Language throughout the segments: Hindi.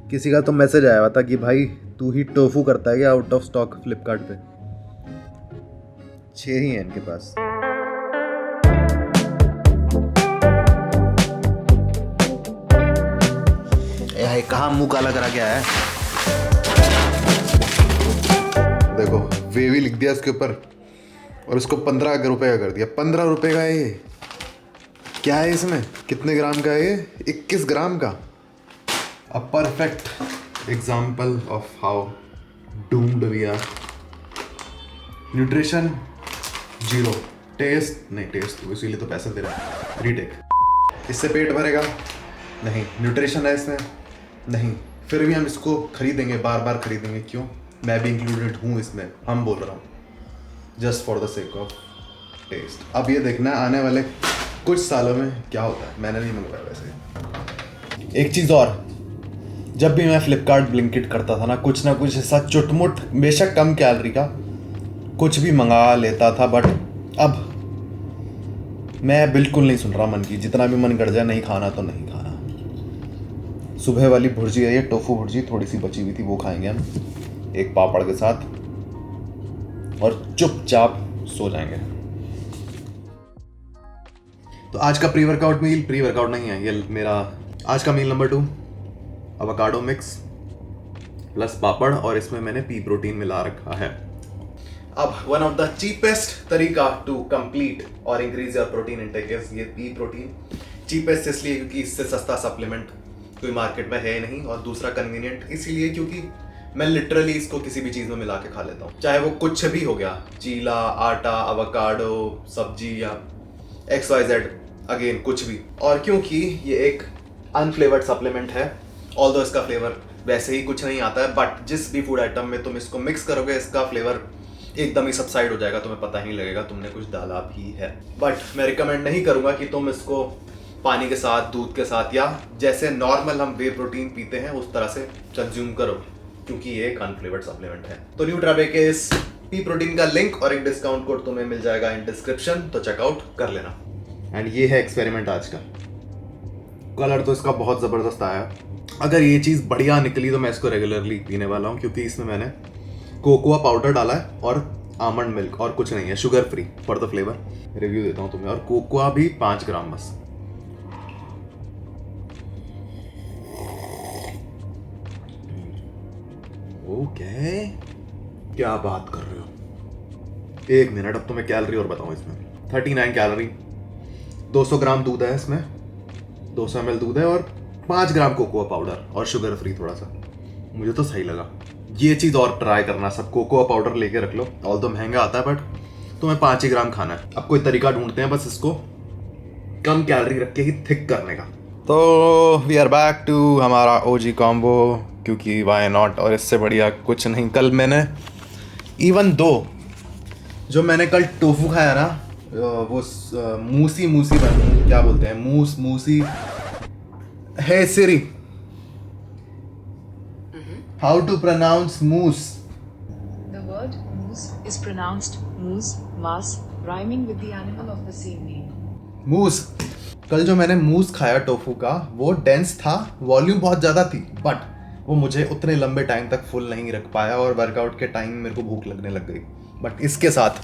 किसी का तो मैसेज आया हुआ था कि भाई तू ही टोफू करता है क्या आउट ऑफ स्टॉक फ्लिपकार्ट पे। 6 ही हैं इनके पास। ये कहाँ मुंह काला करा के आया है। देखो वेवी लिख दिया इसके ऊपर और इसको 15 रुपये का कर दिया। 15 रुपये का है ये। क्या है इसमें, कितने ग्राम का है ये? 21 ग्राम का। A perfect example of how doomed we are. Nutrition 0, taste नहीं, टेस्ट तो इसीलिए तो पैसे दे रहा है। रीटेक। इससे पेट भरेगा नहीं, न्यूट्रिशन है इसमें नहीं, फिर भी हम इसको खरीदेंगे, बार बार खरीदेंगे। क्यों? मैं भी इंक्लूडेड हूँ इसमें। हम बोल रहा हूँ just for the sake of taste. अब ये देखना आने वाले कुछ सालों में क्या होता है। मैंने नहीं मंगवाया वैसे। एक चीज़ और, जब भी मैं फ्लिपकार्ट ब्लिंकिट करता था ना कुछ ऐसा चुटमुट, बेशक कम कैलोरी का कुछ भी मंगा लेता था, बट अब मैं बिल्कुल नहीं सुन रहा मन की। जितना भी मन कर जाए, नहीं खाना तो नहीं खाना। सुबह वाली भुर्जी है ये, टोफू भुर्जी थोड़ी सी बची हुई थी, वो खाएंगे हम एक पापड़ के साथ और चुपचाप सो जाएंगे। तो आज का pre workout meal, pre workout नहीं है ये मेरा आज का meal number 2, avocado mix plus papad, और इसमें मैंने पी प्रोटीन मिला रखा है। अब वन ऑफ द चीपेस्ट तरीका टू कंप्लीट और increase your protein intake is ये पी प्रोटीन। चीपेस्ट इसलिए क्योंकि इससे सस्ता सप्लीमेंट कोई मार्केट में है नहीं, और दूसरा कन्वीनियंट इसीलिए क्योंकि मैं लिटरली इसको किसी भी चीज़ में मिला के खा लेता हूँ, चाहे वो कुछ भी हो गया, चीला, आटा, एवोकाडो, सब्जी या XYZ, अगेन कुछ भी। और क्योंकि ये एक अनफ्लेवर्ड सप्लीमेंट है, ऑल्दो इसका फ्लेवर वैसे ही कुछ नहीं आता है, बट जिस भी फूड आइटम में तुम इसको मिक्स करोगे इसका फ्लेवर एकदम ही सबसाइड हो जाएगा, तुम्हें पता ही लगेगा तुमने कुछ डाला भी है। बट मैं रिकमेंड नहीं करूँगा कि तुम इसको पानी के साथ, दूध के साथ, या जैसे नॉर्मल हम वे प्रोटीन पीते हैं उस तरह से कंज्यूम करो, क्योंकि ये एक अनफ्लेवर्ड सप्लीमेंट है। तो न्यूट्राबे के इस पी प्रोटीन का लिंक और एक डिस्काउंट कोड तुम्हें मिल जाएगा इन डिस्क्रिप्शन, तो चेकआउट कर लेना। एंड ये है एक्सपेरिमेंट आज का। कलर तो इसका बहुत ज़बरदस्त आया। अगर ये चीज़ बढ़िया निकली तो मैं इसको रेगुलरली पीने वाला हूँ, क्योंकि इसमें मैंने कोकोआ पाउडर डाला है और आमंड मिल्क, और कुछ नहीं है, sugar free for the flavour. Review देता हूँ तुम्हें। और कोकोआ भी 5 ग्राम बस। ओके, क्या बात कर रहे हो। एक मिनट, अब तो मैं कैलोरी और बताऊं। इसमें 39 कैलोरी, 200 ग्राम दूध है इसमें, 200 ml दूध है, और 5 ग्राम कोकोआ पाउडर और शुगर फ्री थोड़ा सा। मुझे तो सही लगा। ये चीज़ और ट्राई करना सब। कोकोआ पाउडर लेके रख लो, ऑल तो महंगा आता है, बट तुम्हें 5 ही ग्राम खाना है। अब कोई तरीका ढूंढते हैं बस इसको कम कैलोरी रख के ही थिक करने का। तो वी आर बैक टू हमारा OG कॉम्बो, क्योंकि वाई नॉट, और इससे बढ़िया कुछ नहीं। कल मैंने इवन दो जो मैंने कल टोफू खाया ना, वो मूसी बन, क्या बोलते हैं, मूसी है Siri, how to pronounce moose? The word moose is pronounced moose, mas, rhyming with the animal of the same name. मूस। कल जो मैंने मूस खाया टोफू का, वो डेंस था, वॉल्यूम बहुत ज़्यादा थी, बट वो मुझे उतने लंबे टाइम तक फुल नहीं रख पाया, और वर्कआउट के टाइम मेरे को भूख लगने लग गई। बट इसके साथ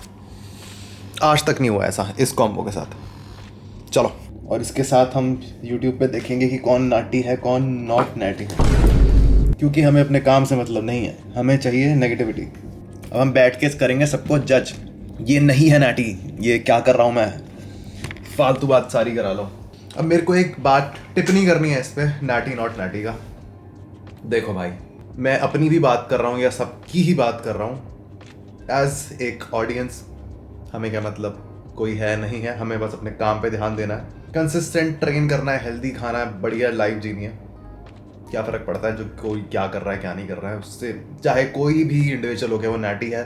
आज तक नहीं हुआ ऐसा, इस कॉम्बो के साथ। चलो, और इसके साथ हम YouTube पे देखेंगे कि कौन नाटी है, कौन नॉट नाटी है, क्योंकि हमें अपने काम से मतलब नहीं है, हमें चाहिए नेगेटिविटी। अब हम बैठ के करेंगे सबको जज, ये नहीं है नाटी, ये क्या कर रहा हूँ मैं, फालतू बात सारी करा लो। अब मेरे को एक बात टिप्पणी करनी है इस पर, नाटी नॉट नाटी का। देखो भाई, मैं अपनी भी बात कर रहा हूँ या सबकी ही बात कर रहा हूँ एज एक ऑडियंस। हमें क्या मतलब कोई है नहीं है, हमें बस अपने काम पे ध्यान देना है, कंसिस्टेंट ट्रेन करना है, हेल्दी खाना है, बढ़िया लाइफ जीनी है। क्या फ़र्क पड़ता है जो कोई क्या कर रहा है क्या नहीं कर रहा है, उससे चाहे कोई भी इंडिविजुअल हो गया वो नाटी है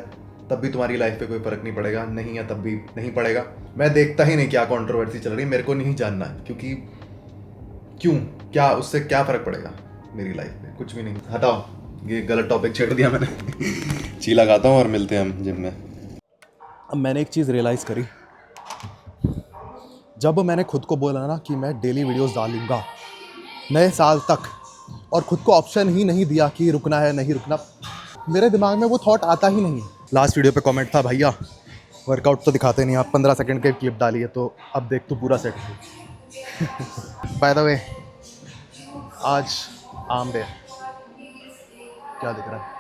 तब भी तुम्हारी लाइफ पे कोई फ़र्क नहीं पड़ेगा, नहीं है तब भी नहीं पड़ेगा। मैं देखता ही नहीं क्या कंट्रोवर्सी चल रही है, मेरे को नहीं जानना है, क्योंकि क्यों, क्या उससे क्या फ़र्क पड़ेगा मेरी लाइफ में, कुछ भी नहीं। हटाओ, ये गलत टॉपिक छेड़ दिया मैंने। चीला खाता हूँ और मिलते हैं हम जिम में। अब मैंने एक चीज़ रियलाइज़ करी, जब मैंने खुद को बोला ना कि मैं डेली वीडियोस डालूंगा नए साल तक, और खुद को ऑप्शन ही नहीं दिया कि रुकना है नहीं रुकना। मेरे दिमाग में वो थॉट आता ही नहीं। लास्ट वीडियो पे कमेंट था, भैया वर्कआउट तो दिखाते नहीं आप, 15 सेकंड के क्लिप डाली है, तो अब देख तू पूरा सेट। बाय द वे आज आम डे, क्या दिख रहा है?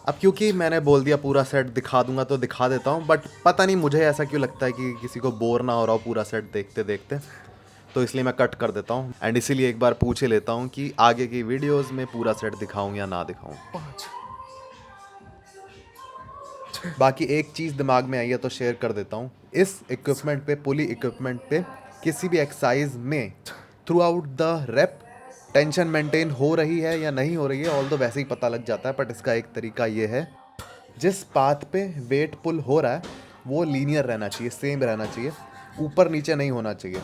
अब क्योंकि मैंने बोल दिया पूरा सेट दिखा दूंगा तो दिखा देता हूँ, बट पता नहीं मुझे ऐसा क्यों लगता है कि किसी को बोर ना हो रहा हो पूरा सेट देखते देखते, तो इसलिए मैं कट कर देता हूँ। एंड इसीलिए एक बार पूछ ही लेता हूँ कि आगे की वीडियोस में पूरा सेट दिखाऊं या ना दिखाऊं। बाकी एक चीज़ दिमाग में आई है तो शेयर कर देता हूँ। इस इक्विपमेंट पे, पुली इक्विपमेंट पे किसी भी एक्सरसाइज में through out the rape tension maintain हो रही है या नहीं हो रही है, ऑल तो वैसे ही पता लग जाता है। बट इसका एक तरीका ये है, जिस पाथ पे वेट पुल हो रहा है वो लीनियर रहना चाहिए, सेम रहना चाहिए, ऊपर नीचे नहीं होना चाहिए।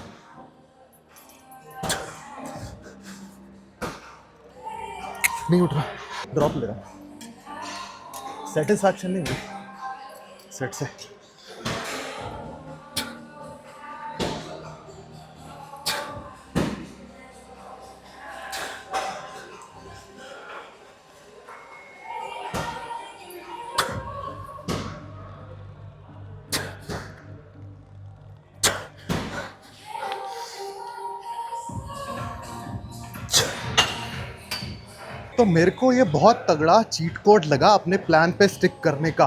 नहीं उठ रहा, ड्रॉप ले रहा, सेटिस्फैक्शन नहीं हुई सेट से। तो मेरे को ये बहुत तगड़ा चीट कोड लगा अपने प्लान पे स्टिक करने का,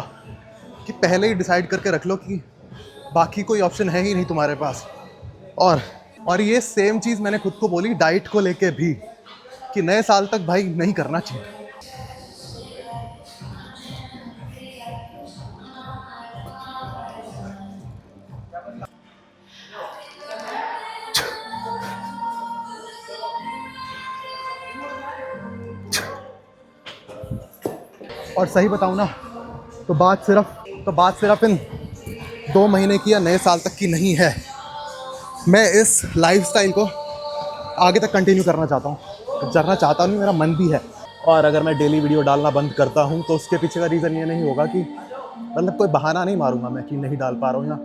कि पहले ही डिसाइड करके रख लो कि बाकी कोई ऑप्शन है ही नहीं तुम्हारे पास। और ये सेम चीज़ मैंने खुद को बोली डाइट को लेके भी, कि नए साल तक भाई नहीं करना चाहिए। और सही बताऊँ ना, तो बात सिर्फ इन 2 महीने की या नए साल तक की नहीं है। मैं इस लाइफस्टाइल को आगे तक कंटिन्यू करना चाहता हूँ, मेरा मन भी है। और अगर मैं डेली वीडियो डालना बंद करता हूँ तो उसके पीछे का रीज़न ये नहीं होगा कि, मतलब कोई बहाना नहीं मारूंगा मैं कि नहीं डाल पा रहा हूँ या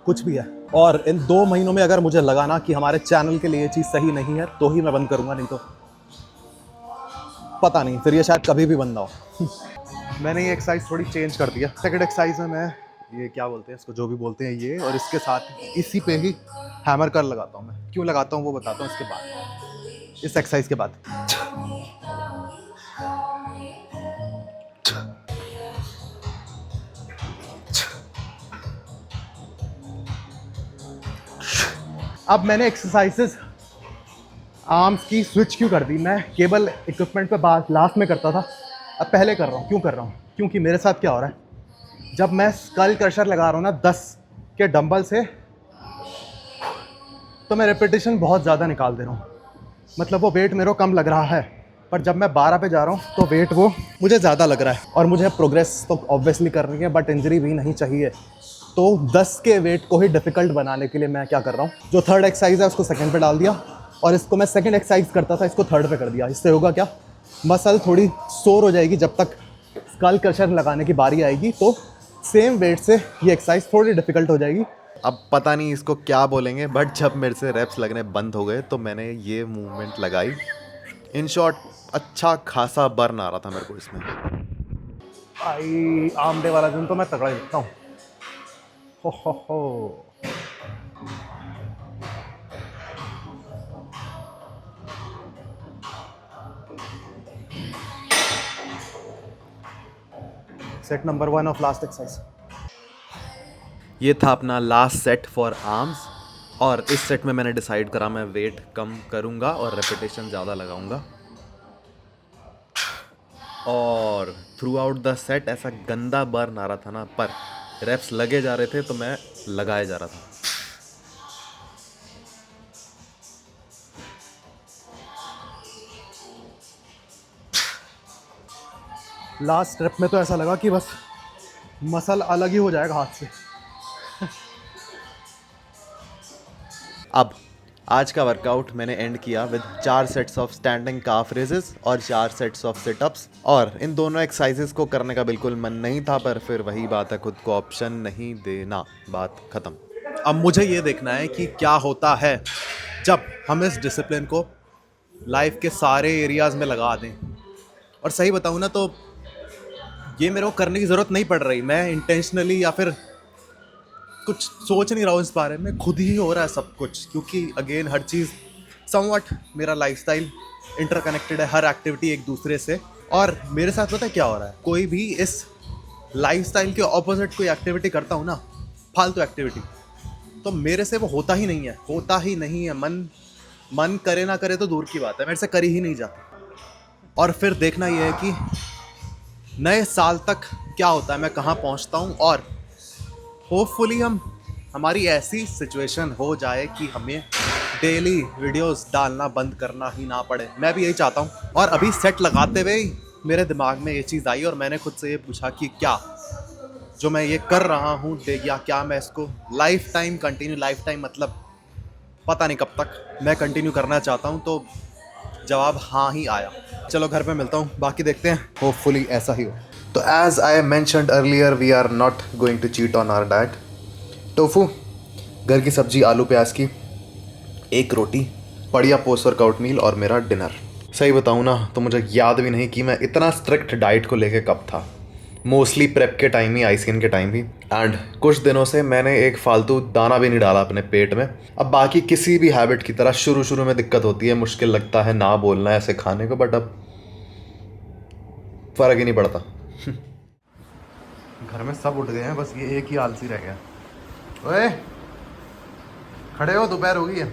कुछ भी है। और इन 2 महीनों में अगर मुझे लगा ना कि हमारे चैनल के लिए ये चीज़ सही नहीं है तो ही मैं बंद करूँगा, नहीं तो पता नहीं, फिर ये शायद कभी भी बंद ना हो। मैंने ये एक्सरसाइज थोड़ी चेंज कर दिया। सेकंड एक्सरसाइज में मैं ये क्या बोलते हैं इसको, जो भी बोलते हैं ये, और इसके साथ इसी पे ही हैमर कर लगाता हूँ। मैं क्यों लगाता हूँ वो बताता हूँ इसके बाद, इस एक्सरसाइज के बाद। अब मैंने एक्सरसाइजेस आर्म्स की स्विच क्यों कर दी? मैं केबल इक्विपमेंट पे बात लास्ट में करता था, अब पहले कर रहा हूँ। क्यों कर रहा हूँ? क्योंकि मेरे साथ क्या हो रहा है, जब मैं स्कल क्रशर लगा रहा हूँ ना 10 के डंबल से, तो मैं रेपिटेशन बहुत ज़्यादा निकाल दे रहा हूँ। मतलब वो वेट मेरे को कम लग रहा है, पर जब मैं 12 पे जा रहा हूँ तो वेट वो मुझे ज़्यादा लग रहा है। और मुझे प्रोग्रेस तो ऑब्वियसली करनी है, बट इंजरी भी नहीं चाहिए। तो 10 के वेट को ही डिफ़िकल्ट बनाने के लिए मैं क्या कर रहा हूँ, जो थर्ड एक्सरसाइज है उसको सेकंड पे डाल दिया, और इसको मैं सेकंड एक्सरसाइज करता था इसको थर्ड पे कर दिया। इससे होगा क्या, मसल थोड़ी सोर हो जाएगी। जब तक स्कल क्रशर लगाने की बारी आएगी तो सेम वेट से ये एक्सरसाइज थोड़ी डिफ़िकल्ट हो जाएगी। अब पता नहीं इसको क्या बोलेंगे, बट जब मेरे से रेप्स लगने बंद हो गए तो मैंने ये मूवमेंट लगाई। इन शॉर्ट अच्छा खासा बर्न आ रहा था मेरे को इसमें। आई आर्म डे वाला दिन तो मैं तगड़ा दिखता हूँ। हो। Set number 1 of last exercise. ये था अपना लास्ट सेट फॉर आर्म्स, और इस सेट में मैंने डिसाइड करा मैं वेट कम करूँगा और रेपिटेशन ज़्यादा लगाऊंगा। और थ्रू आउट द सेट ऐसा गंदा बर्न आ रहा था ना, पर रेप्स लगे जा रहे थे तो मैं लगाए जा रहा था। लास्ट स्टेप में तो ऐसा लगा कि बस मसल अलग ही हो जाएगा हाथ से। अब आज का वर्कआउट मैंने एंड किया with 4 sets of standing calf raises और 4 सेट्स ऑफ सिटअप्स। और इन दोनों एक्सरसाइजेस को करने का बिल्कुल मन नहीं था, पर फिर वही बात है, खुद को ऑप्शन नहीं देना, बात खत्म। अब मुझे ये देखना है कि क्या होता है जब हम इस डिसिप्लिन को लाइफ के सारे एरियाज़ में लगा दें। और सही बताऊँ ना तो ये मेरे को करने की ज़रूरत नहीं पड़ रही, मैं इंटेंशनली या फिर कुछ सोच नहीं रहा हूँ इस बारे में, खुद ही हो रहा है सब कुछ। क्योंकि अगेन हर चीज़ समवट मेरा लाइफस्टाइल इंटरकनेक्टेड है, हर एक्टिविटी एक दूसरे से। और मेरे साथ पता है क्या हो रहा है, कोई भी इस लाइफस्टाइल के ऑपोजिट कोई एक्टिविटी करता हूँ ना, फालतू एक्टिविटी, तो मेरे से वो होता ही नहीं है। मन करे ना करे तो दूर की बात है, मेरे से करी ही नहीं जाती। और फिर देखना ये है कि नए साल तक क्या होता है, मैं कहाँ पहुँचता हूँ। और होपफुली हमारी ऐसी सिचुएशन हो जाए कि हमें डेली वीडियोस डालना बंद करना ही ना पड़े। मैं भी यही चाहता हूँ। और अभी सेट लगाते हुए ही मेरे दिमाग में ये चीज़ आई और मैंने खुद से ये पूछा कि क्या जो मैं ये कर रहा हूँ या क्या मैं इसको लाइफ टाइम मतलब पता नहीं कब तक मैं कंटिन्यू करना चाहता हूँ। तो जवाब हाँ ही आया। चलो घर पे मिलता हूँ, बाकी देखते हैं, होपफुली ऐसा ही हो। तो as I mentioned earlier, we are not going to cheat on our diet. Tofu, घर की सब्जी, आलू प्याज की, एक रोटी, बढ़िया पोस्ट वर्कआउट मील और मेरा डिनर। सही बताऊँ ना तो मुझे याद भी नहीं कि मैं इतना स्ट्रिक्ट डाइट को लेके कब था। मोस्टली प्रेप के टाइम ही, आईसीएन के टाइम ही। एंड कुछ दिनों से मैंने एक फालतू दाना भी नहीं डाला अपने पेट में। अब बाकी किसी भी हैबिट की तरह शुरू में दिक्कत होती है, मुश्किल लगता है ना बोलना ऐसे खाने को, बट अब फ़र्क ही नहीं पड़ता। घर में सब उठ गए हैं, बस ये एक ही आलसी रह गया। ओए खड़े हो, दोपहर हो गई है।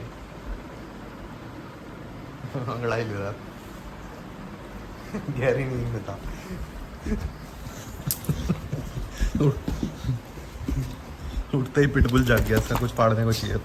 अंगड़ाई ले रहा गहरी नींद में था। उठते ही पिटबुल जाग गया, इसका कुछ फाड़ने को चाहिए।